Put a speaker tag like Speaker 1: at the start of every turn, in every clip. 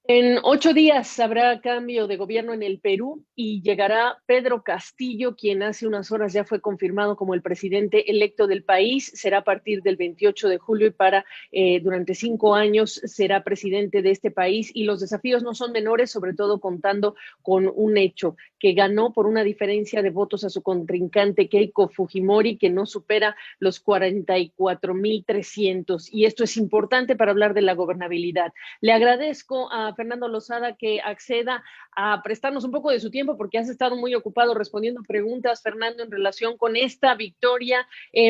Speaker 1: En 8 días habrá cambio de gobierno en el Perú y llegará Pedro Castillo, quien hace unas horas ya fue confirmado como el presidente electo del país. Será a partir del 28 de julio y durante 5 años será presidente de este país. Y los desafíos no son menores, sobre todo contando con un hecho, que ganó por una diferencia de votos a su contrincante Keiko Fujimori, que no supera los 44.300. Y esto es importante para hablar de la gobernabilidad. Le agradezco a Fernando Lozada que acceda a prestarnos un poco de su tiempo porque has estado muy ocupado respondiendo preguntas, Fernando, en relación con esta victoria.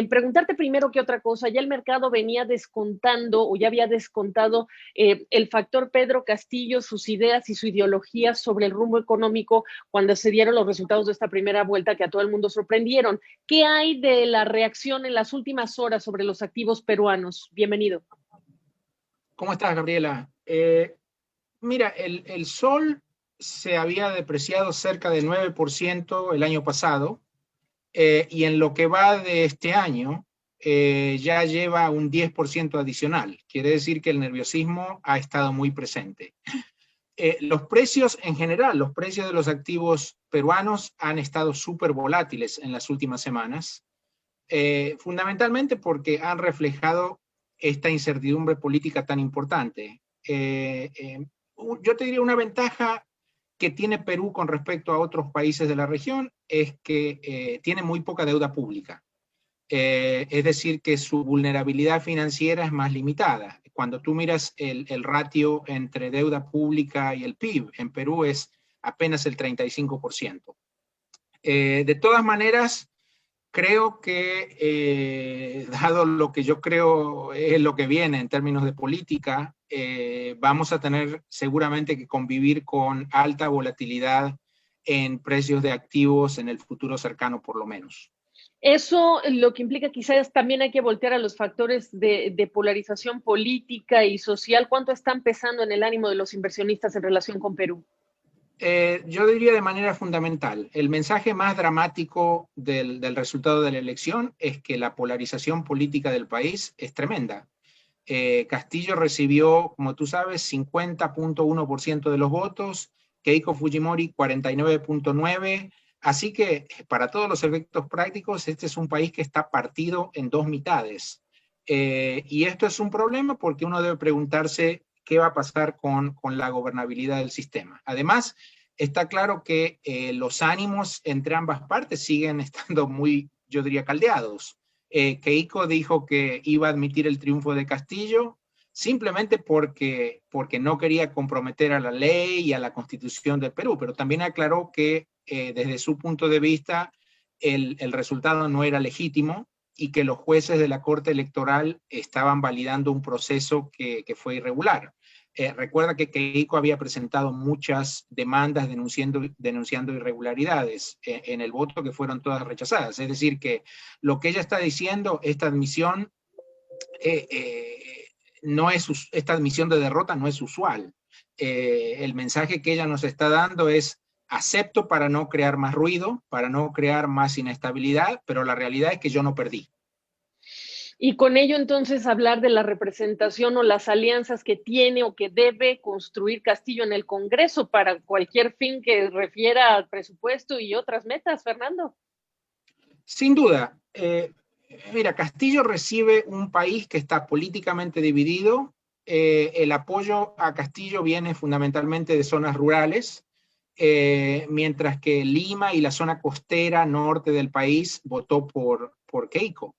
Speaker 1: Preguntarte primero qué otra cosa. Ya el mercado venía descontando o ya había descontado el factor Pedro Castillo, sus ideas y su ideología sobre el rumbo económico cuando se dieron los resultados de esta primera vuelta que a todo el mundo sorprendieron. ¿Qué hay de la reacción en las últimas horas sobre los activos peruanos? Bienvenido.
Speaker 2: ¿Cómo estás, Gabriela? Mira, el sol se había depreciado cerca del 9% el año pasado, y en lo que va de este año ya lleva un 10% adicional. Quiere decir que el nerviosismo ha estado muy presente. Los precios en general, los precios de los activos peruanos han estado súper volátiles en las últimas semanas, fundamentalmente porque han reflejado esta incertidumbre política tan importante. Yo te diría una ventaja que tiene Perú con respecto a otros países de la región es que tiene muy poca deuda pública. Es decir, que su vulnerabilidad financiera es más limitada. Cuando tú miras el ratio entre deuda pública y el PIB, en Perú es apenas el 35%. De todas maneras, creo que, dado lo que yo creo es lo que viene en términos de política, vamos a tener seguramente que convivir con alta volatilidad en precios de activos en el futuro cercano, por lo menos.
Speaker 1: Eso lo que implica quizás también hay que voltear a los factores de polarización política y social. ¿Cuánto están pesando en el ánimo de los inversionistas en relación con Perú?
Speaker 2: Yo diría de manera fundamental, el mensaje más dramático del resultado de la elección es que la polarización política del país es tremenda. Castillo recibió, como tú sabes, 50.1% de los votos, Keiko Fujimori 49.9%, así que para todos los efectos prácticos, este es un país que está partido en dos mitades. Y esto es un problema porque uno debe preguntarse qué va a pasar con la gobernabilidad del sistema. Además, está claro que los ánimos entre ambas partes siguen estando muy, yo diría, caldeados. Keiko dijo que iba a admitir el triunfo de Castillo simplemente porque no quería comprometer a la ley y a la constitución del Perú, pero también aclaró que desde su punto de vista el resultado no era legítimo y que los jueces de la Corte Electoral estaban validando un proceso que fue irregular. Recuerda que Keiko había presentado muchas demandas denunciando irregularidades en el voto que fueron todas rechazadas. Es decir, que lo que ella está diciendo, esta admisión de derrota no es usual. El mensaje que ella nos está dando es: acepto para no crear más ruido, para no crear más inestabilidad, pero la realidad es que yo no perdí.
Speaker 1: Y con ello entonces hablar de la representación o las alianzas que tiene o que debe construir Castillo en el Congreso para cualquier fin que refiera al presupuesto y otras metas, Fernando.
Speaker 2: Sin duda, mira, Castillo recibe un país que está políticamente dividido. El apoyo a Castillo viene fundamentalmente de zonas rurales, mientras que Lima y la zona costera norte del país votó por Keiko.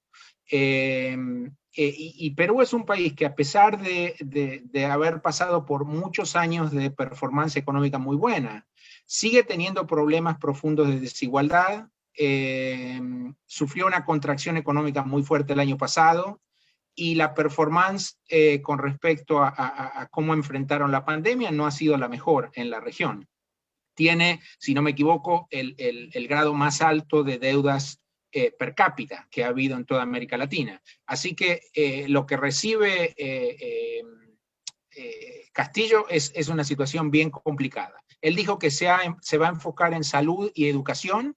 Speaker 2: Y Perú es un país que, a pesar de haber pasado por muchos años de performance económica muy buena, sigue teniendo problemas profundos de desigualdad. Sufrió una contracción económica muy fuerte el año pasado, y la performance con respecto a cómo enfrentaron la pandemia no ha sido la mejor en la región. Tiene, si no me equivoco, el grado más alto de deudas per cápita que ha habido en toda América Latina. Así que lo que recibe Castillo es una situación bien complicada. Él dijo que se va a enfocar en salud y educación,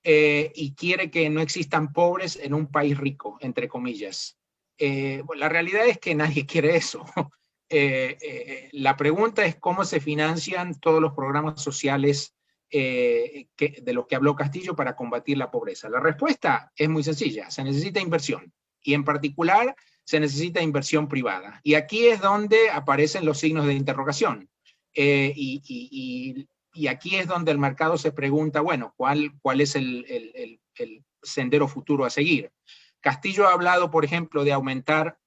Speaker 2: y quiere que no existan pobres en un país rico, entre comillas. Bueno, la realidad es que nadie quiere eso. La pregunta es cómo se financian todos los programas sociales de los que habló Castillo para combatir la pobreza. La respuesta es muy sencilla, se necesita inversión, y en particular se necesita inversión privada. Y aquí es donde aparecen los signos de interrogación. Y aquí es donde el mercado se pregunta, bueno, ¿cuál es el sendero futuro a seguir? Castillo ha hablado, por ejemplo, de aumentar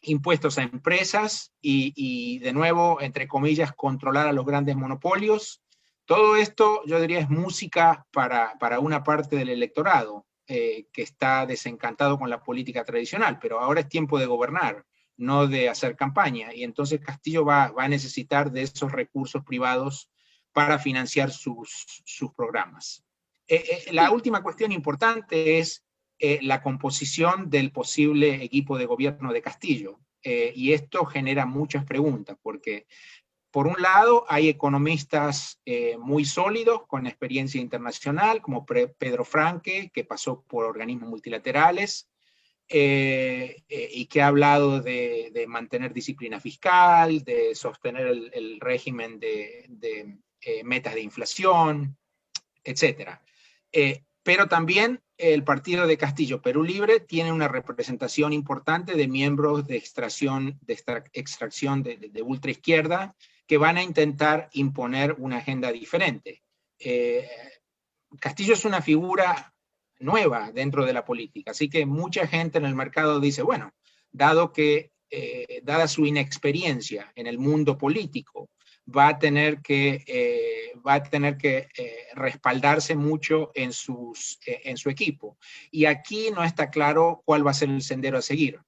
Speaker 2: impuestos a empresas y de nuevo, entre comillas, controlar a los grandes monopolios. Todo esto, yo diría, es música para una parte del electorado que está desencantado con la política tradicional, pero ahora es tiempo de gobernar, no de hacer campaña, y entonces Castillo va a necesitar de esos recursos privados para financiar sus programas. La última cuestión importante es la composición del posible equipo de gobierno de Castillo. Y esto genera muchas preguntas, porque por un lado hay economistas muy sólidos con experiencia internacional, como Pedro Franque, que pasó por organismos multilaterales, y que ha hablado de mantener disciplina fiscal, de sostener el régimen de metas de inflación, etc. Pero también el partido de Castillo, Perú Libre, tiene una representación importante de miembros de extracción de ultraizquierda que van a intentar imponer una agenda diferente. Castillo es una figura nueva dentro de la política, así que mucha gente en el mercado dice, bueno, dada su inexperiencia en el mundo político, va a tener que respaldarse mucho en su equipo. Y aquí no está claro cuál va a ser el sendero a seguir.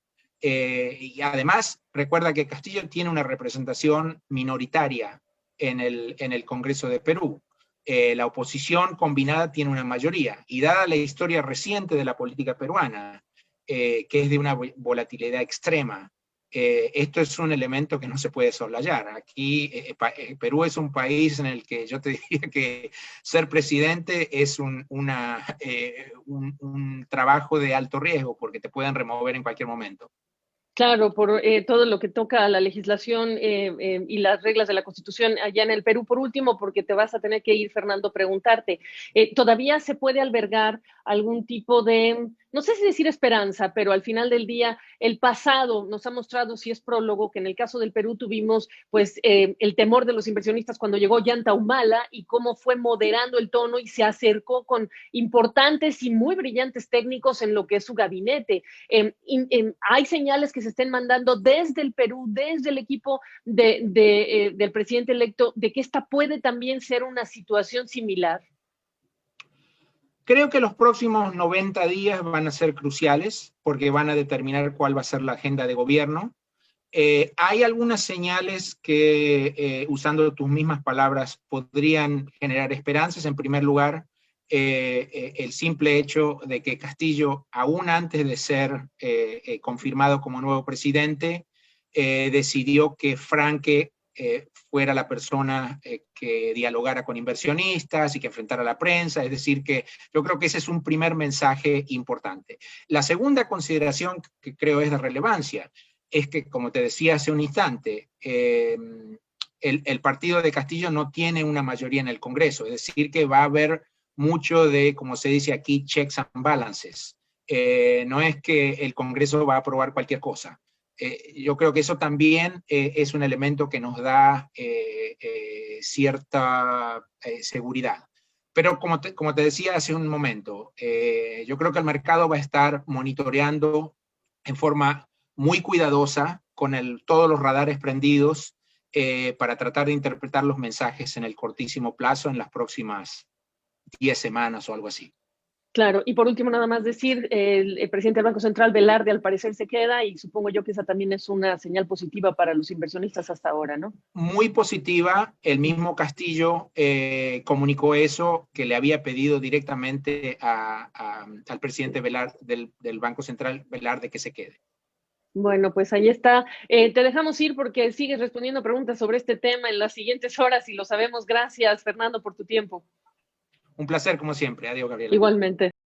Speaker 2: Y además, recuerda que Castillo tiene una representación minoritaria en el Congreso de Perú. La oposición combinada tiene una mayoría. Y dada la historia reciente de la política peruana, que es de una volatilidad extrema, esto es un elemento que no se puede soslayar. Aquí Perú es un país en el que yo te diría que ser presidente es un trabajo de alto riesgo porque te pueden remover en cualquier momento.
Speaker 1: Claro, por todo lo que toca a la legislación y las reglas de la Constitución allá en el Perú. Por último, porque te vas a tener que ir, Fernando, preguntarte, ¿todavía se puede albergar algún tipo de, no sé si decir esperanza, pero al final del día el pasado nos ha mostrado, si es prólogo, que en el caso del Perú tuvimos pues el temor de los inversionistas cuando llegó Ollanta Humala y cómo fue moderando el tono y se acercó con importantes y muy brillantes técnicos en lo que es su gabinete? Hay señales que se estén mandando desde el Perú, desde el equipo del presidente electo, de que esta puede también ser una situación similar.
Speaker 2: Creo que los próximos 90 días van a ser cruciales porque van a determinar cuál va a ser la agenda de gobierno. Hay algunas señales que, usando tus mismas palabras, podrían generar esperanzas. En primer lugar, el simple hecho de que Castillo, aún antes de ser confirmado como nuevo presidente, decidió que Franque fuera la persona que dialogara con inversionistas y que enfrentara a la prensa. Es decir, que yo creo que ese es un primer mensaje importante. La segunda consideración que creo es de relevancia es que, como te decía hace un instante, el partido de Castillo no tiene una mayoría en el Congreso, es decir, que va a haber mucho de, como se dice aquí, checks and balances. No es que el Congreso va a aprobar cualquier cosa. Yo creo que eso también es un elemento que nos da cierta seguridad. Pero como te decía hace un momento, yo creo que el mercado va a estar monitoreando en forma muy cuidadosa, con todos los radares prendidos, para tratar de interpretar los mensajes en el cortísimo plazo, en las próximas 10 semanas o algo así.
Speaker 1: Claro, y por último nada más decir, el presidente del Banco Central, Velarde, al parecer se queda y supongo yo que esa también es una señal positiva para los inversionistas hasta ahora, ¿no?
Speaker 2: Muy positiva, el mismo Castillo comunicó eso, que le había pedido directamente al presidente del Banco Central, Velarde, que se quede.
Speaker 1: Bueno, pues ahí está. Te dejamos ir porque sigues respondiendo preguntas sobre este tema en las siguientes horas y lo sabemos. Gracias, Fernando, por tu tiempo.
Speaker 2: Un placer, como siempre. Adiós, Gabriela.
Speaker 1: Igualmente.